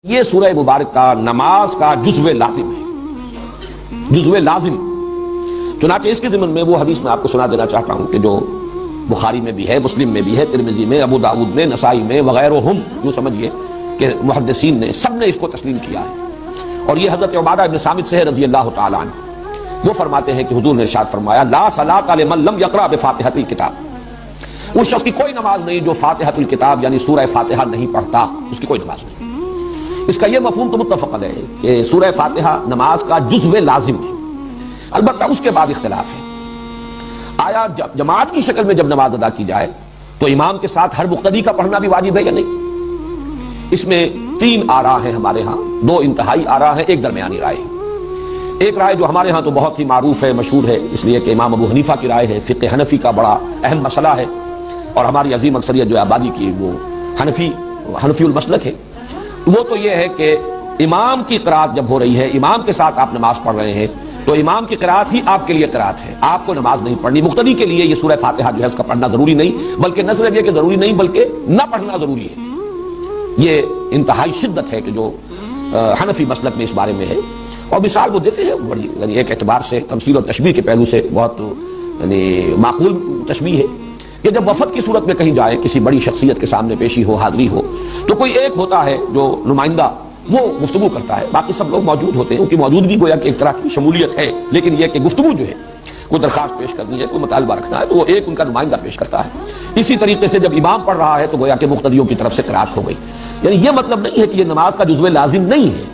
یہ سورہ مبارک کا نماز کا جزو لازم ہے، جزو لازم۔ چنانچہ اس کے ضمن میں وہ حدیث میں آپ کو سنا دینا چاہتا ہوں کہ جو بخاری میں بھی ہے، مسلم میں بھی ہے، ترمذی میں، ابو داؤد میں، نسائی میں وغیرہم، یوں سمجھیے کہ محدثین نے سب نے اس کو تسلیم کیا ہے۔ اور یہ حضرت عبادہ ابن صامت سے ہے رضی اللہ تعالی عنہ۔ وہ فرماتے ہیں کہ حضور نے ارشاد فرمایا لا صلاۃ لمن لم یقرأ بفاتحۃ الکتاب، اس شخص کی کوئی نماز نہیں جو فاتحۃ الکتاب یعنی سورہ فاتحہ نہیں پڑھتا، اس کی کوئی نماز نہیں۔ اس کا یہ مفہوم تو متفق ہے کہ سورہ فاتحہ نماز کا جزو لازم ہے، البتہ اس کے بعد اختلاف ہے۔ آیا جماعت کی شکل میں جب نماز ادا کی جائے تو امام کے ساتھ ہر مقتدی کا پڑھنا بھی واجب ہے یا نہیں؟ اس میں تین آراء ہیں ہمارے ہاں، دو انتہائی آراء ہیں، ایک درمیانی رائے ہے۔ ایک رائے جو ہمارے ہاں تو بہت ہی معروف ہے، مشہور ہے، اس لیے کہ امام ابو حنیفہ کی رائے ہے، فقہ حنفی کا بڑا اہم مسئلہ ہے، اور ہماری عظیم اکثریت جو آبادی کی وہ حنفی المسلک ہے۔ وہ تو یہ ہے کہ امام کی قرات جب ہو رہی ہے، امام کے ساتھ آپ نماز پڑھ رہے ہیں تو امام کی قرات ہی آپ کے لیے قرات ہے، آپ کو نماز نہیں پڑھنی۔ مقتدی کے لیے یہ سورہ فاتحہ جو ہے اس کا پڑھنا ضروری نہیں، بلکہ نہ صرف یہ کہ ضروری نہیں بلکہ نہ پڑھنا ضروری ہے۔ یہ انتہائی شدت ہے کہ جو حنفی مسلک میں اس بارے میں ہے، اور مثال وہ دیتے ہیں بڑی، یعنی ایک اعتبار سے تمثیل اور تشبیہ کے پہلو سے بہت یعنی معقول تشبیہ ہے کہ جب وفد کی صورت میں کہیں جائے، کسی بڑی شخصیت کے سامنے پیشی ہو، حاضری ہو، تو کوئی ایک ہوتا ہے جو نمائندہ، وہ گفتگو کرتا ہے، باقی سب لوگ موجود ہوتے ہیں، ان کی موجودگی گویا کہ ایک طرح کی شمولیت ہے، لیکن یہ کہ گفتگو جو ہے کوئی درخواست پیش کرنی ہے، کوئی مطالبہ رکھنا ہے، تو وہ ایک ان کا نمائندہ پیش کرتا ہے۔ اسی طریقے سے جب امام پڑھ رہا ہے تو گویا کہ مقتدیوں کی طرف سے قرات ہو گئی۔ یعنی یہ مطلب نہیں ہے کہ یہ نماز کا جزو لازم نہیں ہے،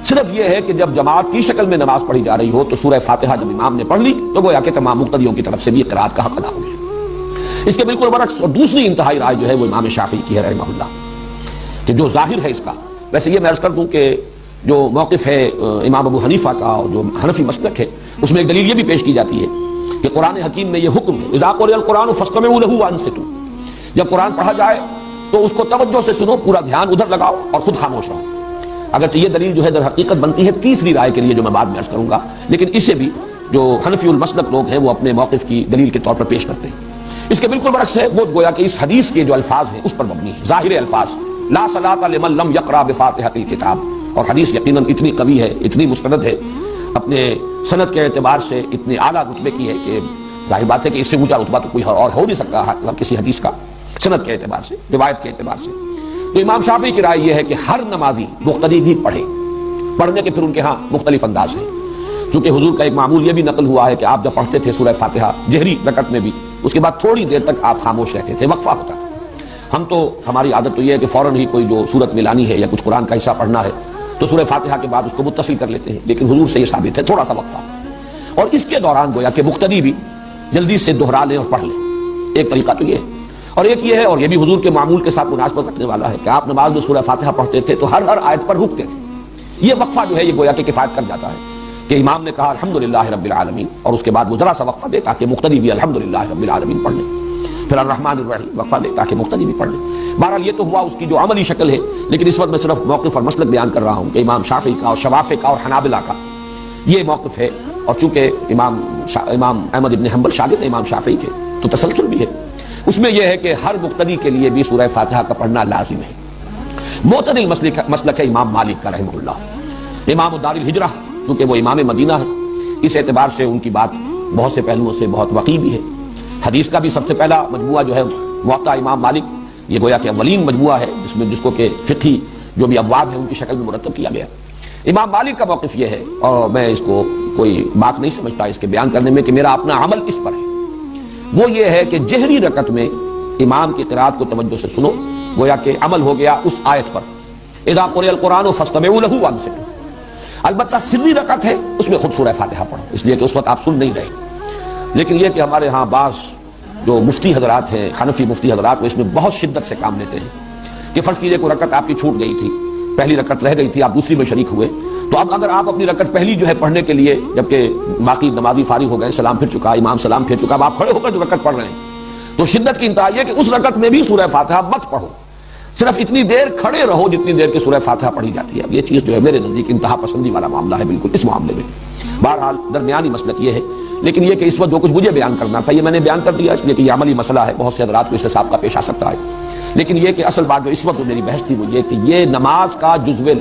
صرف یہ ہے کہ جب جماعت کی شکل میں نماز پڑھی جا رہی ہو تو سورہ فاتحہ جب امام نے پڑھ لی تو گویا کہ تمام مقتدیوں کی طرف سے بھی قرات کا حق ادا ہو گیا۔ اس کے بالکل برعکس اور دوسری انتہائی رائے جو ہے وہ امام شافعی کی ہے رحمہ اللہ، کہ جو ظاہر ہے اس کا، ویسے یہ میں عرض کر دوں کہ جو موقف ہے امام ابو حنیفہ کا اور جو حنفی مسلک ہے، اس میں ایک دلیل یہ بھی پیش کی جاتی ہے کہ قرآن حکیم میں یہ حکم ہے اذا قرئ القرآن فاستمعوا له وانصتوا، جب قرآن پڑھا جائے تو اس کو توجہ سے سنو، پورا دھیان ادھر لگاؤ اور خود خاموش رہو۔ اگرچہ یہ دلیل جو ہے در حقیقت بنتی ہے تیسری رائے کے لیے جو میں بعد میں عرض کروں گا، لیکن اسے بھی جو حنفی المسلک لوگ ہیں وہ اپنے موقف کی دلیل کے طور پر پیش کرتے ہیں۔ اس کے بالکل برعکس ہے، وہ گویا کہ اس حدیث کے جو الفاظ ہیں اس پر مبنی ہے، ظاہر الفاظ لا صلاۃ لمن لم یقرأ بفاتحۃ الکتاب، اور حدیث یقیناً اتنی قوی ہے، اتنی مستند ہے، اپنے سند کے اعتبار سے اتنی اعلیٰ رتبے کی ہے کہ ظاہر بات ہے کہ اس سے اونچا رتبہ تو کوئی اور ہو نہیں سکتا کسی حدیث کا، سند کے اعتبار سے، روایت کے اعتبار سے۔ تو امام شافعی کی رائے یہ ہے کہ ہر نمازی مقتدی بھی پڑھے، پڑھنے کے پھر ان کے ہاں مختلف انداز ہیں، چونکہ حضور کا ایک معمول یہ بھی نقل ہوا ہے کہ آپ جب پڑھتے تھے سورہ فاتحہ جہری رکعت میں بھی، اس کے بعد تھوڑی دیر تک آپ خاموش رہتے تھے، وقفہ ہوتا تھا۔ ہم تو ہماری عادت تو یہ ہے کہ فوراً ہی کوئی جو سورت ملانی ہے یا کچھ قرآن کا حصہ پڑھنا ہے تو سورہ فاتحہ کے بعد اس کو متصل کر لیتے ہیں، لیکن حضور سے یہ ثابت ہے تھوڑا سا وقفہ، اور اس کے دوران گویا کہ مقتدی بھی جلدی سے دہرا لیں اور پڑھ لیں۔ ایک طریقہ تو یہ ہے، اور ایک یہ ہے، اور یہ بھی حضور کے معمول کے ساتھ مناسبت رکھنے والا ہے کہ آپ نماز میں سورہ فاتحہ پڑھتے تھے تو ہر آیت پر رکتے تھے۔ یہ وقفہ جو ہے یہ گویا کہ کفایت کر جاتا ہے کہ امام نے کہا الحمدللہ رب العالمین، اور اس کے بعد وہ ذرا سا وقفہ دے تاکہ مقتدی بھی الحمدللہ رب العالمین پڑھ لیں، پھر الرحمن الرحیم وقفہ دے تاکہ مقتدی بھی پڑھ لیں۔ بہرحال یہ تو ہوا اس کی جو عملی شکل ہے، لیکن اس وقت میں صرف موقف اور مسلک بیان کر رہا ہوں کہ امام شافعی کا اور شوافع کا اور حنابلہ کا یہ موقف ہے، اور چونکہ امام احمد ابن حنبل شاگرد امام شافعی کے تو تسلسل بھی ہے اس میں، یہ ہے کہ ہر مقتدی کے لیے بھی سورہ فاتحہ کا پڑھنا لازم ہے۔ معتدل مسلک ہے امام مالک کا رحمہ اللہ، امام دار الہجرہ، کیونکہ وہ امام مدینہ ہے، اس اعتبار سے ان کی بات بہت سے پہلوؤں سے بہت وقیع بھی ہے۔ حدیث کا بھی سب سے پہلا مجموعہ جو ہے موطا امام مالک، یہ گویا کہ اولین مجموعہ ہے جس کو کہ فقہی جو بھی ابواب ہیں ان کی شکل میں مرتب کیا گیا۔ امام مالک کا موقف یہ ہے، اور میں اس کو کوئی بات نہیں سمجھتا اس کے بیان کرنے میں کہ میرا اپنا عمل اس پر ہے، وہ یہ ہے کہ جہری رکعت میں امام کی قرات کو توجہ سے سنو، گویا کہ عمل ہو گیا اس آیت پر اذا قرئ القرآن فاستمعوا له وانصتوا۔ البتہ سری رکعت ہے، اس میں خود سورہ فاتحہ پڑھو، اس لیے کہ اس وقت آپ سن نہیں رہے۔ لیکن یہ کہ ہمارے ہاں بعض جو مفتی حضرات ہیں، حنفی مفتی حضرات، وہ اس میں بہت شدت سے کام لیتے ہیں کہ فرض کیجئے کوئی رکعت آپ کی چھوٹ گئی تھی، پہلی رکعت رہ گئی تھی، آپ دوسری میں شریک ہوئے، تو اب اگر آپ اپنی رکعت پہلی جو ہے پڑھنے کے لیے، جبکہ باقی نمازی فارغ ہو گئے، سلام پھر چکا، امام سلام پھر چکا، اب آپ کھڑے ہو کر جو رکعت پڑھ رہے ہیں، تو شدت کی انتہا یہ کہ اس رکعت میں بھی سورہ فاتحہ مت پڑھو، صرف اتنی دیر کھڑے رہو جتنی دیر کہ سورہ فاتحہ پڑھی جاتی ہے۔ اب یہ چیز جو ہے میرے نزدیک انتہا پسندی والا معاملہ ہے بالکل اس معاملے میں۔ بہرحال درمیانی مسلک یہ ہے، لیکن یہ کہ اس وقت جو کچھ مجھے بیان کرنا تھا یہ میں نے بیان کر دیا، اس لیے کہ یہ عملی مسئلہ ہے، بہت سے حضرات کو اس سے سابقہ پیش آ سکتا ہے، لیکن یہ کہ اصل بات جو اس وقت میری بحث تھی وہ یہ کہ یہ نماز کا جزو